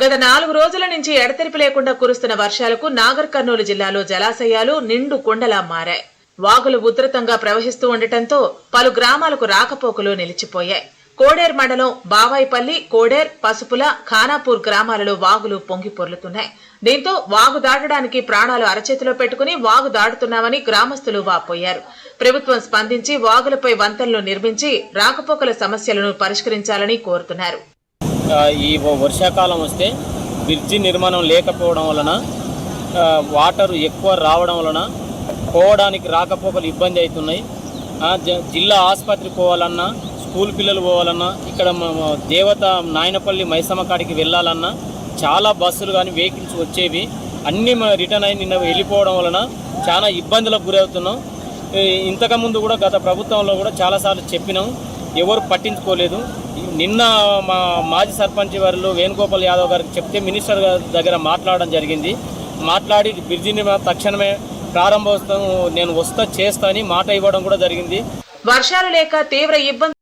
గత 4 రోజుల నుంచి ఎడతెరిపి లేకుండా కురుస్తున్న వర్షాలకు నాగర్ కర్నూలు జిల్లాలో జలాశయాలు నిండు కొండలా మారాయి. వాగులు ఉధృతంగా ప్రవహిస్తూ ఉండటంతో పలు గ్రామాలకు రాకపోకలు నిలిచిపోయాయి. కోడేర్ మండలం బావాయిపల్లి, కోడేర్, పసుపుల, ఖానాపూర్ గ్రామాలలో వాగులు పొంగి పొర్లుతున్నాయి. దీంతో వాగు దాటడానికి ప్రాణాలు అరచేతిలో పెట్టుకుని వాగు దాటుతున్నామని గ్రామస్తులు వాపోయారు. ప్రభుత్వం స్పందించి వాగులపై వంతెనలు నిర్మించి రాకపోకల సమస్యలను పరిష్కరించాలని కోరుతున్నారు. ఈ వర్షాకాలం వస్తే బ్రిడ్జి నిర్మాణం లేకపోవడం వలన వాటర్ ఎక్కువ రావడం వలన పోవడానికి రాకపోకలు ఇబ్బంది అవుతున్నాయి. జిల్లా ఆసుపత్రికి పోవాలన్నా, స్కూల్ పిల్లలు పోవాలన్నా, ఇక్కడ దేవత నాయనపల్లి మైసమ్మ కాడికి వెళ్ళాలన్నా చాలా బస్సులు కానీ వెహికల్స్ వచ్చేవి అన్నీ రిటర్న్ అయి నిన్న వెళ్ళిపోవడం వలన చాలా ఇబ్బందులకు గురవుతున్నాం. ఇంతకుముందు కూడా గత ప్రభుత్వంలో కూడా చాలాసార్లు చెప్పినాం, ఎవరు పట్టించుకోలేదు. నిన్న మా మాజీ సర్పంచ్ వారు వేణుగోపాల్ యాదవ్ గారికి చెప్తే మినిస్టర్ దగ్గర మాట్లాడడం జరిగింది. మాట్లాడి బ్రిడ్జిని తక్షణమే ప్రారంభోత్సవం నేను చేస్తా అని మాట ఇవ్వడం కూడా జరిగింది. వర్షాలు లేక తీవ్ర ఇబ్బంది